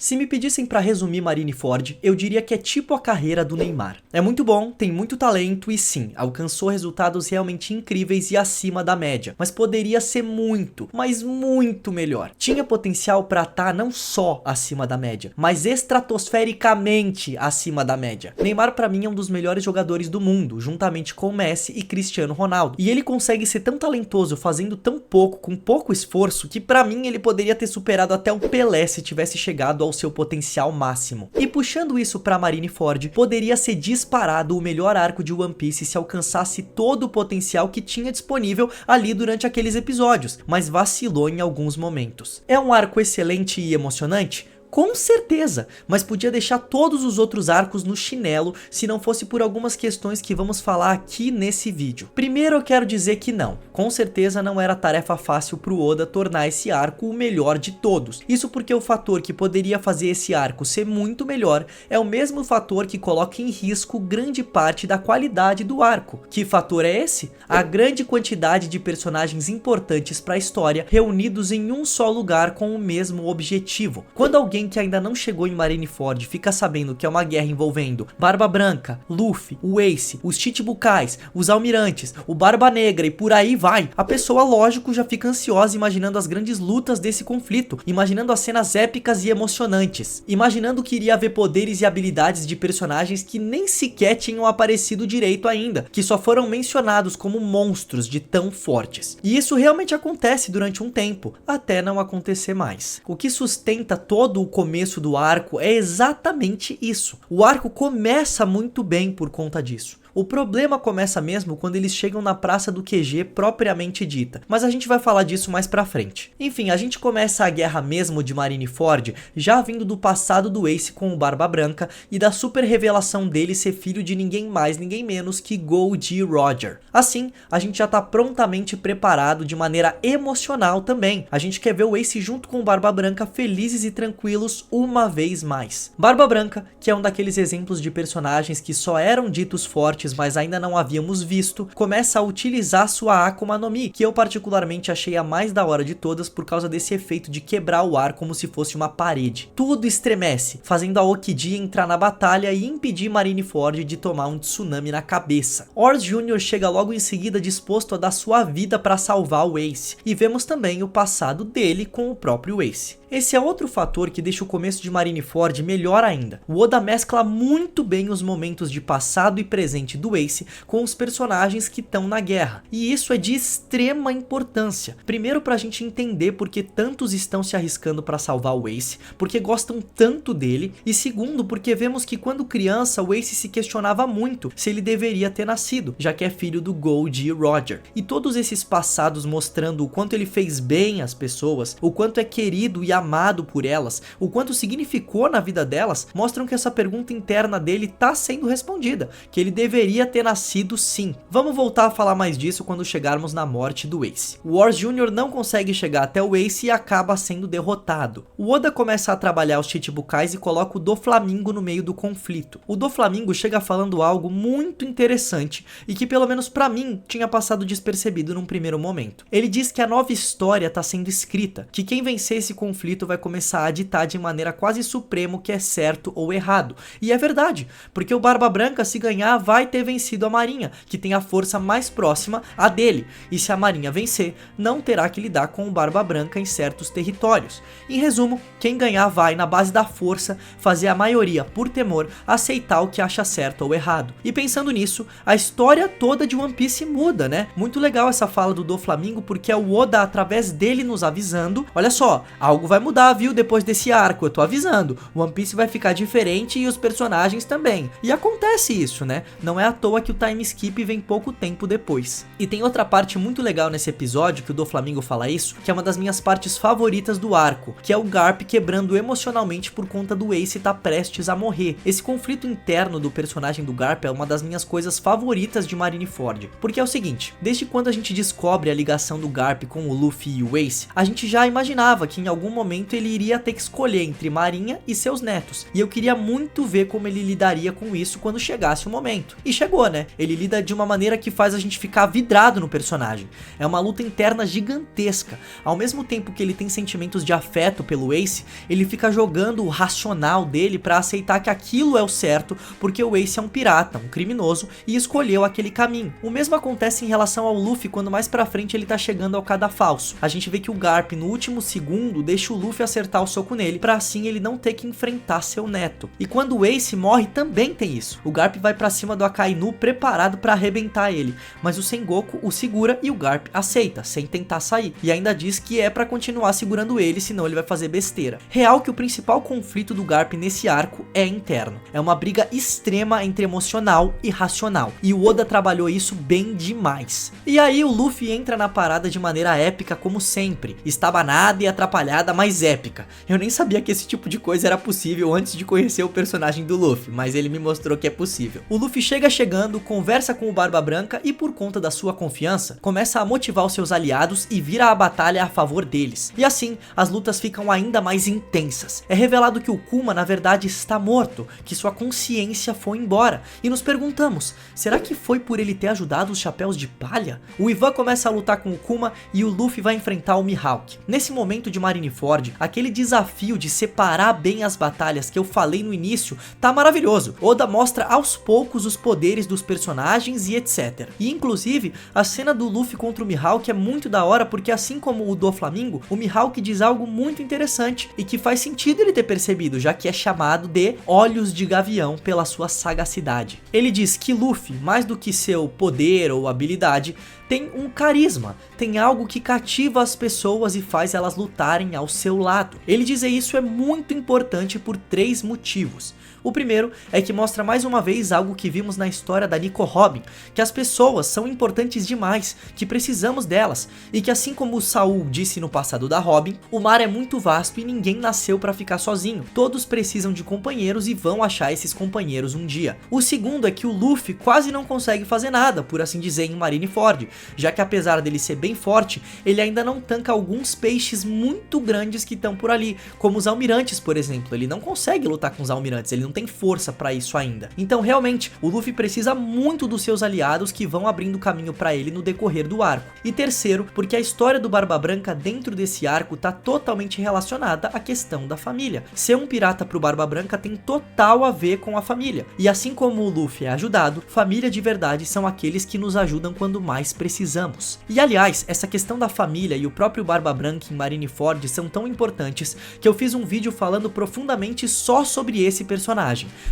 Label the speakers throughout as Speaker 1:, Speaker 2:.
Speaker 1: Se me pedissem pra resumir Marineford, eu diria que é tipo a carreira do Neymar. É muito bom, tem muito talento e sim, alcançou resultados realmente incríveis e acima da média, mas poderia ser muito, mas muito melhor. Tinha potencial pra estar não só acima da média, mas estratosfericamente acima da média. Neymar pra mim é um dos melhores jogadores do mundo, juntamente com Messi e Cristiano Ronaldo. E ele consegue ser tão talentoso fazendo tão pouco, com pouco esforço, que pra mim ele poderia ter superado até o Pelé se tivesse chegado ao seu potencial máximo. E puxando isso pra Marineford, poderia ser disparado o melhor arco de One Piece se alcançasse todo o potencial que tinha disponível ali durante aqueles episódios, mas vacilou em alguns momentos. É um arco excelente e emocionante? Com certeza, mas podia deixar todos os outros arcos no chinelo se não fosse por algumas questões que vamos falar aqui nesse vídeo. Primeiro eu quero dizer que não, com certeza não era tarefa fácil pro Oda tornar esse arco o melhor de todos. Isso porque o fator que poderia fazer esse arco ser muito melhor é o mesmo fator que coloca em risco grande parte da qualidade do arco. Que fator é esse? A grande quantidade de personagens importantes para a história reunidos em um só lugar com o mesmo objetivo. Quando alguém que ainda não chegou em Marineford fica sabendo que é uma guerra envolvendo Barba Branca, Luffy, o Ace, os Chichibukais, os Almirantes, o Barba Negra e por aí vai, a pessoa lógico já fica ansiosa imaginando as grandes lutas desse conflito, imaginando as cenas épicas e emocionantes, imaginando que iria haver poderes e habilidades de personagens que nem sequer tinham aparecido direito ainda, que só foram mencionados como monstros de tão fortes. E isso realmente acontece durante um tempo, até não acontecer mais. O que sustenta todo o começo do arco é exatamente isso. O arco começa muito bem por conta disso. O problema começa mesmo quando eles chegam na praça do QG propriamente dita, mas a gente vai falar disso mais pra frente. Enfim, a gente começa a guerra mesmo de Marineford já vindo do passado do Ace com o Barba Branca e da super revelação dele ser filho de ninguém mais, ninguém menos que Goldie Roger. Assim, a gente já tá prontamente preparado de maneira emocional também. A gente quer ver o Ace junto com o Barba Branca felizes e tranquilos uma vez mais. Barba Branca, que é um daqueles exemplos de personagens que só eram ditos fortes mas ainda não havíamos visto, começa a utilizar sua Akuma no Mi, que eu particularmente achei a mais da hora de todas por causa desse efeito de quebrar o ar como se fosse uma parede. Tudo estremece, fazendo a Okiji entrar na batalha e impedir Marineford de tomar um tsunami na cabeça. Ors Jr. chega logo em seguida disposto a dar sua vida para salvar o Ace, e vemos também o passado dele com o próprio Ace. Esse é outro fator que deixa o começo de Marineford melhor ainda. O Oda mescla muito bem os momentos de passado e presente do Ace com os personagens que estão na guerra. E isso é de extrema importância. Primeiro pra gente entender porque tantos estão se arriscando para salvar o Ace, porque gostam tanto dele, e segundo porque vemos que quando criança o Ace se questionava muito se ele deveria ter nascido, já que é filho do Goldie Roger. E todos esses passados mostrando o quanto ele fez bem às pessoas, o quanto é querido e amado por elas, o quanto significou na vida delas, mostram que essa pergunta interna dele tá sendo respondida, que ele deveria ter nascido sim. Vamos voltar a falar mais disso quando chegarmos na morte do Ace. O Ors Jr. não consegue chegar até o Ace e acaba sendo derrotado. O Oda começa a trabalhar os Chichibukais e coloca o Doflamingo no meio do conflito. O Doflamingo chega falando algo muito interessante e que pelo menos pra mim tinha passado despercebido num primeiro momento. Ele diz que a nova história tá sendo escrita, que quem vencer esse conflito vai começar a ditar de maneira quase suprema o que é certo ou errado. E é verdade, porque o Barba Branca, se ganhar, vai ter vencido a Marinha, que tem a força mais próxima a dele, e se a Marinha vencer, não terá que lidar com o Barba Branca em certos territórios. Em resumo, quem ganhar vai, na base da força, fazer a maioria, por temor, aceitar o que acha certo ou errado. E pensando nisso, a história toda de One Piece muda, né? Muito legal essa fala do Doflamingo, porque é o Oda, através dele, nos avisando, olha só, algo vai mudar, viu, depois desse arco, eu tô avisando, One Piece vai ficar diferente e os personagens também. E acontece isso, né? Não é à toa que o time skip vem pouco tempo depois. E tem outra parte muito legal nesse episódio, que o Doflamingo fala isso, que é uma das minhas partes favoritas do arco, que é o Garp quebrando emocionalmente por conta do Ace estar prestes a morrer. Esse conflito interno do personagem do Garp é uma das minhas coisas favoritas de Marineford, porque é o seguinte, desde quando a gente descobre a ligação do Garp com o Luffy e o Ace, a gente já imaginava que em algum momento momento ele iria ter que escolher entre Marinha e seus netos. E eu queria muito ver como ele lidaria com isso quando chegasse o momento. E chegou, né? Ele lida de uma maneira que faz a gente ficar vidrado no personagem. É uma luta interna gigantesca. Ao mesmo tempo que ele tem sentimentos de afeto pelo Ace, ele fica jogando o racional dele pra aceitar que aquilo é o certo, porque o Ace é um pirata, um criminoso, e escolheu aquele caminho. O mesmo acontece em relação ao Luffy quando mais pra frente ele tá chegando ao cadafalso. A gente vê que o Garp no último segundo deixa o Luffy acertar o soco nele, pra assim ele não ter que enfrentar seu neto. E quando o Ace morre também tem isso. O Garp vai pra cima do Akainu preparado pra arrebentar ele, mas o Sengoku o segura e o Garp aceita, sem tentar sair, e ainda diz que é pra continuar segurando ele, senão ele vai fazer besteira. Real que o principal conflito do Garp nesse arco é interno. É uma briga extrema entre emocional e racional, e o Oda trabalhou isso bem demais. E aí o Luffy entra na parada de maneira épica como sempre, estabanada e atrapalhada, mas épica. Eu nem sabia que esse tipo de coisa era possível antes de conhecer o personagem do Luffy, mas ele me mostrou que é possível. O Luffy chegando, conversa com o Barba Branca e por conta da sua confiança, começa a motivar os seus aliados e vira a batalha a favor deles. E assim, as lutas ficam ainda mais intensas. É revelado que o Kuma na verdade está morto, que sua consciência foi embora. E nos perguntamos, será que foi por ele ter ajudado os Chapéus de Palha? O Ivan começa a lutar com o Kuma e o Luffy vai enfrentar o Mihawk. Nesse momento de Marineford, aquele desafio de separar bem as batalhas que eu falei no início tá maravilhoso. Oda mostra aos poucos os poderes dos personagens e etc. E inclusive, a cena do Luffy contra o Mihawk é muito da hora porque assim como o do Flamengo, o Mihawk diz algo muito interessante e que faz sentido ele ter percebido, já que é chamado de Olhos de Gavião pela sua sagacidade. Ele diz que Luffy, mais do que seu poder ou habilidade, tem um carisma, tem algo que cativa as pessoas e faz elas lutarem ao seu lado. Ele dizer isso é muito importante por 3 motivos. O primeiro é que mostra mais uma vez algo que vimos na história da Nico Robin, que as pessoas são importantes demais, que precisamos delas, e que assim como o Saul disse no passado da Robin, o mar é muito vasto e ninguém nasceu pra ficar sozinho, todos precisam de companheiros e vão achar esses companheiros um dia. O segundo é que o Luffy quase não consegue fazer nada, por assim dizer, em Marineford, já que apesar dele ser bem forte, ele ainda não tanca alguns peixes muito grandes que estão por ali, como os almirantes, por exemplo. Ele não consegue lutar com os almirantes, ele não tem força pra isso ainda. Então realmente, o Luffy precisa muito dos seus aliados que vão abrindo caminho pra ele no decorrer do arco. E terceiro, porque a história do Barba Branca dentro desse arco tá totalmente relacionada à questão da família. Ser um pirata pro Barba Branca tem total a ver com a família. E assim como o Luffy é ajudado, família de verdade são aqueles que nos ajudam quando mais precisamos. E aliás, essa questão da família e o próprio Barba Branca em Marineford são tão importantes que eu fiz um vídeo falando profundamente só sobre esse personagem.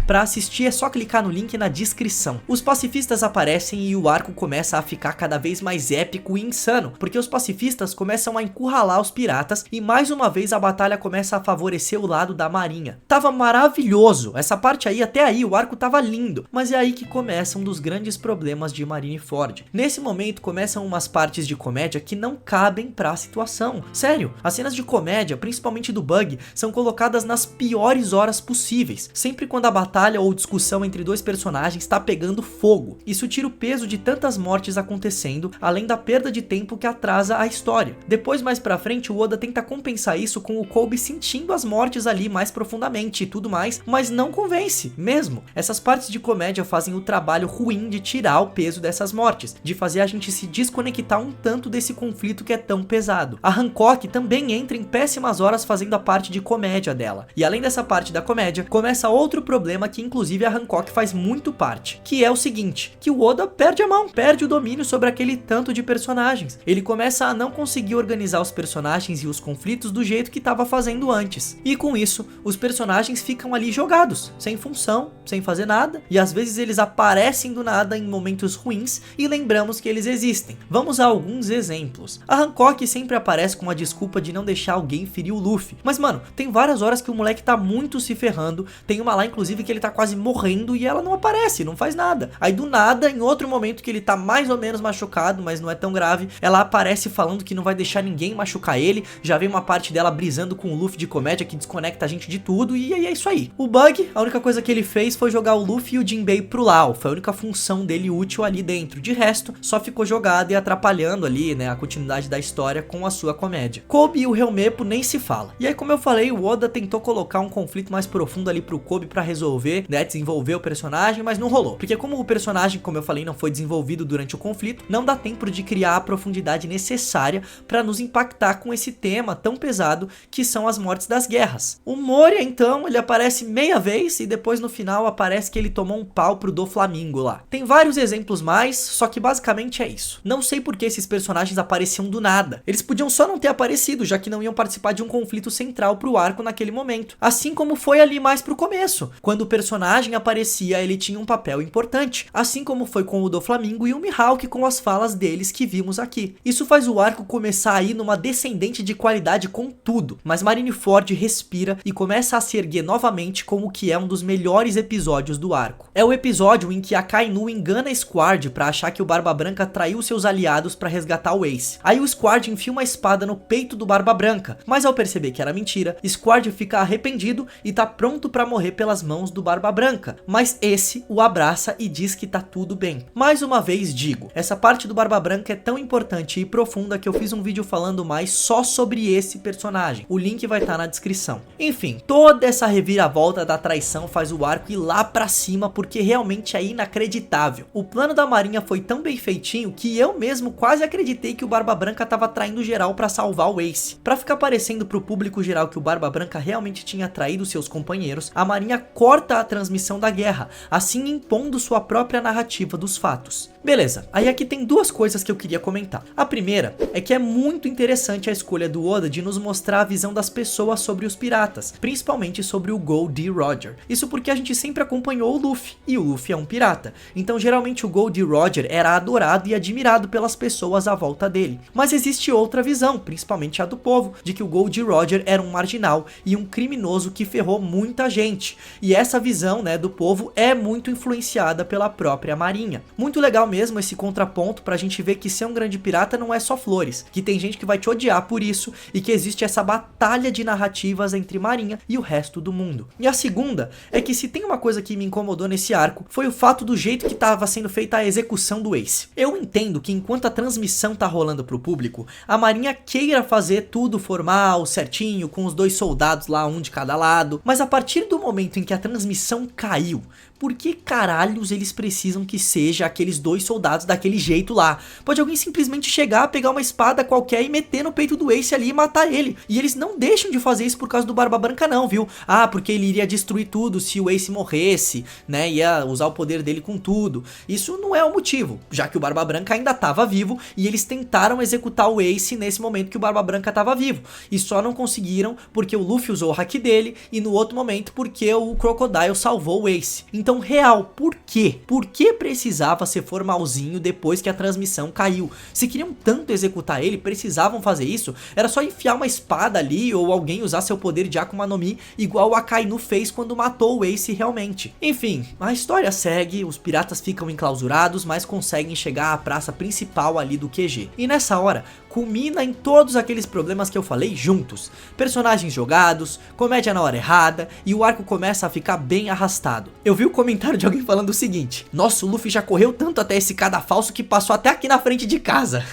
Speaker 1: Para assistir é só clicar no link na descrição. Os pacifistas aparecem e o arco começa a ficar cada vez mais épico e insano, porque os pacifistas começam a encurralar os piratas e mais uma vez a batalha começa a favorecer o lado da marinha. Tava maravilhoso, essa parte aí, até aí o arco tava lindo, mas é aí que começa um dos grandes problemas de Marineford. Nesse momento começam umas partes de comédia que não cabem pra situação. Sério, as cenas de comédia, principalmente do Bug, são colocadas nas piores horas possíveis, sempre quando a batalha ou discussão entre dois personagens está pegando fogo. Isso tira o peso de tantas mortes acontecendo, além da perda de tempo que atrasa a história. Depois, mais pra frente, o Oda tenta compensar isso com o Kobe sentindo as mortes ali mais profundamente e tudo mais, mas não convence, mesmo. Essas partes de comédia fazem o trabalho ruim de tirar o peso dessas mortes, de fazer a gente se desconectar um tanto desse conflito que é tão pesado. A Hancock também entra em péssimas horas fazendo a parte de comédia dela. E além dessa parte da comédia, começa outro problema que inclusive a Hancock faz muito parte, que é o seguinte, que o Oda perde a mão, perde o domínio sobre aquele tanto de personagens. Ele começa a não conseguir organizar os personagens e os conflitos do jeito que estava fazendo antes. E com isso, os personagens ficam ali jogados, sem função, sem fazer nada, e às vezes eles aparecem do nada em momentos ruins e lembramos que eles existem. Vamos a alguns exemplos. A Hancock sempre aparece com a desculpa de não deixar alguém ferir o Luffy, mas mano, tem várias horas que o moleque tá muito se ferrando, tem uma lá inclusive que ele tá quase morrendo e ela não aparece, não faz nada. Aí do nada, em outro momento que ele tá mais ou menos machucado, mas não é tão grave, ela aparece falando que não vai deixar ninguém machucar ele, já vem uma parte dela brisando com o Luffy de comédia que desconecta a gente de tudo e aí é isso aí. O Bug, a única coisa que ele fez foi jogar o Luffy e o Jinbei pro Lau, foi a única função dele útil ali dentro, de resto, só ficou jogada e atrapalhando ali, né, a continuidade da história com a sua comédia. Kobe e o Helmeppo nem se fala. E aí, como eu falei, o Oda tentou colocar um conflito mais profundo ali pro Kobe pra resolver, né, desenvolver o personagem, mas não rolou. Porque como o personagem, como eu falei, não foi desenvolvido durante o conflito, não dá tempo de criar a profundidade necessária pra nos impactar com esse tema tão pesado que são as mortes das guerras. O Moria, então, ele aparece meia vez e depois no final aparece que ele tomou um pau pro Doflamingo lá. Tem vários exemplos mais, só que basicamente é isso. Não sei por que esses personagens apareciam do nada. Eles podiam só não ter aparecido, já que não iam participar de um conflito central pro arco naquele momento. Assim como foi ali mais pro começo. Quando o personagem aparecia, ele tinha um papel importante. Assim como foi com o Doflamingo e o Mihawk com as falas deles que vimos aqui. Isso faz o arco começar a ir numa descendente de qualidade com tudo. Mas Marineford respira e começa a se erguer novamente como o que é um dos melhores episódios do arco. É o episódio em que a Akainu engana Squard pra achar que o Barba Branca traiu seus aliados pra resgatar o Ace. Aí o Squard enfia uma espada no peito do Barba Branca, mas ao perceber que era mentira, Squard fica arrependido e tá pronto pra morrer pelas mãos do Barba Branca, mas esse o abraça e diz que tá tudo bem. Mais uma vez digo, essa parte do Barba Branca é tão importante e profunda que eu fiz um vídeo falando mais só sobre esse personagem. O link vai estar na descrição. Enfim, toda essa reviravolta da traição faz o arco ir lá pra cima porque realmente é inacreditável. O plano da Marinha foi tão bem feitinho que eu mesmo quase acreditei que o Barba Branca tava traindo geral pra salvar o Ace. Pra ficar parecendo pro público geral que o Barba Branca realmente tinha traído seus companheiros, a Marinha corta a transmissão da guerra, assim impondo sua própria narrativa dos fatos. Beleza, aí aqui tem duas coisas que eu queria comentar. A primeira é que é muito interessante a escolha do Oda de nos mostrar a visão das pessoas sobre os piratas, principalmente sobre o Gold Roger. Isso porque a gente sempre acompanhou o Luffy, e o Luffy é um pirata. Então geralmente o Gold Roger era adorado e admirado pelas pessoas à volta dele. Mas existe outra visão, principalmente a do povo, de que o Gold Roger era um marginal e um criminoso que ferrou muita gente. E essa visão, né, do povo é muito influenciada pela própria Marinha. Muito legal mesmo esse contraponto pra gente ver que ser um grande pirata não é só flores, que tem gente que vai te odiar por isso e que existe essa batalha de narrativas entre Marinha e o resto do mundo. E a segunda é que se tem uma coisa que me incomodou nesse arco foi o fato do jeito que estava sendo feita a execução do Ace. Eu entendo que enquanto a transmissão tá rolando pro público, a Marinha queira fazer tudo formal, certinho, com os dois soldados lá, um de cada lado, mas a partir do momento em que a transmissão caiu, por que caralhos eles precisam que seja aqueles dois soldados daquele jeito lá? Pode alguém simplesmente chegar, pegar uma espada qualquer e meter no peito do Ace ali e matar ele. E eles não deixam de fazer isso por causa do Barba Branca não, viu? Ah, porque ele iria destruir tudo se o Ace morresse, né? Ia usar o poder dele com tudo. Isso não é o motivo, já que o Barba Branca ainda estava vivo e eles tentaram executar o Ace nesse momento que o Barba Branca estava vivo. E só não conseguiram porque o Luffy usou o hack dele e no outro momento porque o Crocodile salvou o Ace. Então, real, por quê? Por que precisava ser formalzinho depois que a transmissão caiu? Se queriam tanto executar ele, precisavam fazer isso? Era só enfiar uma espada ali ou alguém usar seu poder de Akuma no Mi igual o Akainu fez quando matou o Ace realmente. Enfim, a história segue, os piratas ficam enclausurados, mas conseguem chegar à praça principal ali do QG. E nessa hora, culmina em todos aqueles problemas que eu falei juntos. Personagens jogados, comédia na hora errada e o arco começa a ficar bem arrastado. Eu vi o comentário de alguém falando o seguinte: nossa, o Luffy já correu tanto até esse cadafalso que passou até aqui na frente de casa.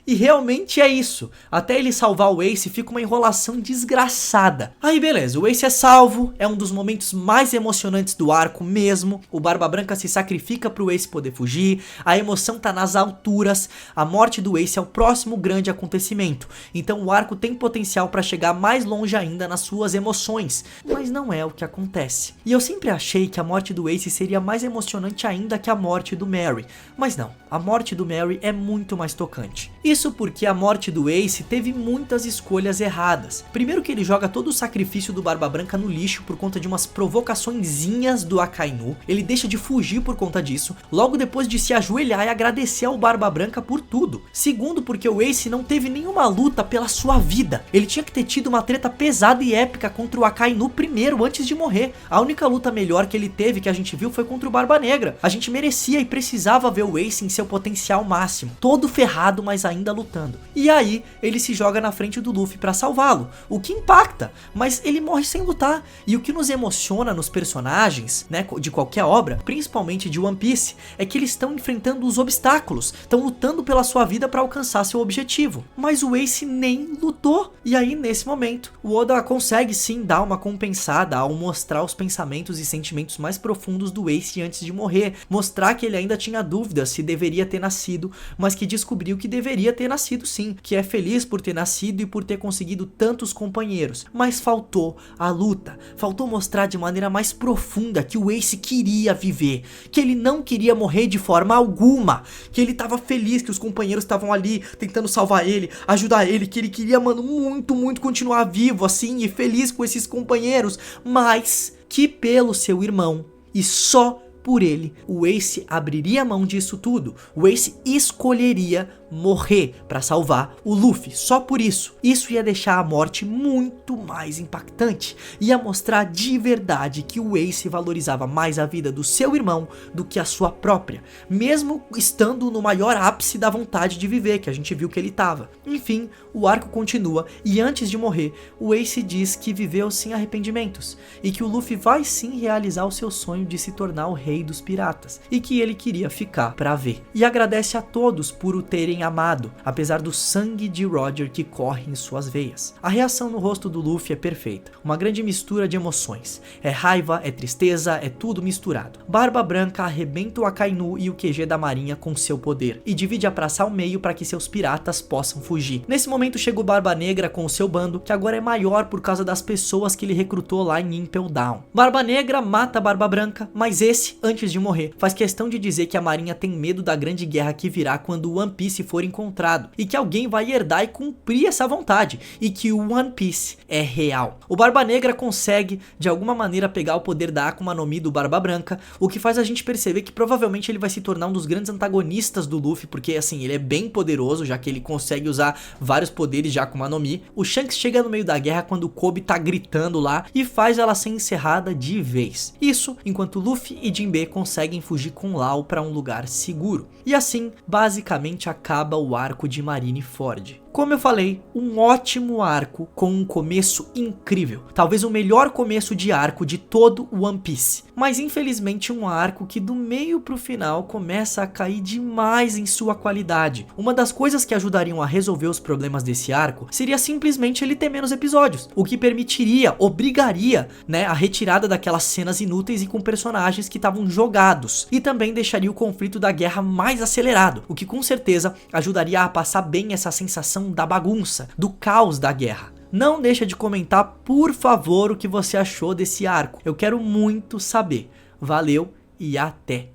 Speaker 1: E realmente é isso, até ele salvar o Ace fica uma enrolação desgraçada. Aí beleza, o Ace é salvo, é um dos momentos mais emocionantes do arco mesmo. O Barba Branca se sacrifica pro Ace poder fugir, a emoção tá nas alturas. A morte do Ace é o próximo grande acontecimento, então o arco tem potencial pra chegar mais longe ainda nas suas emoções, mas não é o que acontece. E eu sempre achei que a morte do Ace seria mais emocionante ainda que a morte do Merry, mas não, a morte do Merry é muito mais tocante. Isso porque a morte do Ace teve muitas escolhas erradas. Primeiro que ele joga todo o sacrifício do Barba Branca no lixo por conta de umas provocaçõezinhas do Akainu. Ele deixa de fugir por conta disso, logo depois de se ajoelhar e agradecer ao Barba Branca por tudo. Segundo porque o Ace não teve nenhuma luta pela sua vida. Ele tinha que ter tido uma treta pesada e épica contra o Akainu primeiro, antes de morrer. A única luta melhor que ele teve, que a gente viu, foi contra o Barba Negra. A gente merecia e precisava ver o Ace em seu potencial máximo. Todo ferrado, mas ainda ainda lutando. E aí ele se joga na frente do Luffy pra salvá-lo, o que impacta, mas ele morre sem lutar. E o que nos emociona nos personagens, né, de qualquer obra, principalmente de One Piece, é que eles estão enfrentando os obstáculos, estão lutando pela sua vida pra alcançar seu objetivo. Mas o Ace nem lutou. E aí nesse momento, o Oda consegue sim dar uma compensada ao mostrar os pensamentos e sentimentos mais profundos do Ace antes de morrer, mostrar que ele ainda tinha dúvidas se deveria ter nascido, mas que descobriu que deveria ter nascido sim, que é feliz por ter nascido e por ter conseguido tantos companheiros. Mas faltou a luta, faltou mostrar de maneira mais profunda que o Ace queria viver, que ele não queria morrer de forma alguma, que ele tava feliz que os companheiros estavam ali tentando salvar ele, ajudar ele, que ele queria, mano, muito continuar vivo assim e feliz com esses companheiros, mas que pelo seu irmão e só por ele, o Ace abriria mão disso tudo. O Ace escolheria morrer pra salvar o Luffy, só por isso. Isso ia deixar a morte muito mais impactante, ia mostrar de verdade que o Ace valorizava mais a vida do seu irmão do que a sua própria, mesmo estando no maior ápice da vontade de viver, que a gente viu que ele tava. Enfim, o arco continua e antes de morrer, o Ace diz que viveu sem arrependimentos e que o Luffy vai sim realizar o seu sonho de se tornar o rei dos piratas e que ele queria ficar pra ver. E agradece a todos por o terem amado, apesar do sangue de Roger que corre em suas veias. A reação no rosto do Luffy é perfeita, uma grande mistura de emoções. É raiva, é tristeza, é tudo misturado. Barba Branca arrebenta o Akainu e o QG da marinha com seu poder e divide a praça ao meio para que seus piratas possam fugir. Nesse momento chega o Barba Negra com o seu bando, que agora é maior por causa das pessoas que ele recrutou lá em Impel Down. Barba Negra mata Barba Branca, mas esse, antes de morrer, faz questão de dizer que a marinha tem medo da grande guerra que virá quando o One Piece for encontrado, e que alguém vai herdar e cumprir essa vontade, e que o One Piece é real. O Barba Negra consegue de alguma maneira pegar o poder da Akuma no Mi do Barba Branca, o que faz a gente perceber que provavelmente ele vai se tornar um dos grandes antagonistas do Luffy, porque assim, ele é bem poderoso, já que ele consegue usar vários poderes de Akuma no Mi. O Shanks chega no meio da guerra quando o Kobe tá gritando lá e faz ela ser encerrada de vez. Isso enquanto Luffy e Jinbe conseguem fugir com Law para um lugar seguro. E assim, basicamente acaba o arco de Marineford. Como eu falei, um ótimo arco com um começo incrível. Talvez o melhor começo de arco de todo o One Piece. Mas infelizmente um arco que do meio pro final começa a cair demais em sua qualidade. Uma das coisas que ajudariam a resolver os problemas desse arco seria simplesmente ele ter menos episódios. O que permitiria, obrigaria, né, a retirada daquelas cenas inúteis e com personagens que estavam jogados. E também deixaria o conflito da guerra mais acelerado. O que com certeza ajudaria a passar bem essa sensação da bagunça, do caos da guerra. Não deixa de comentar, por favor, o que você achou desse arco. Eu quero muito saber. Valeu e até!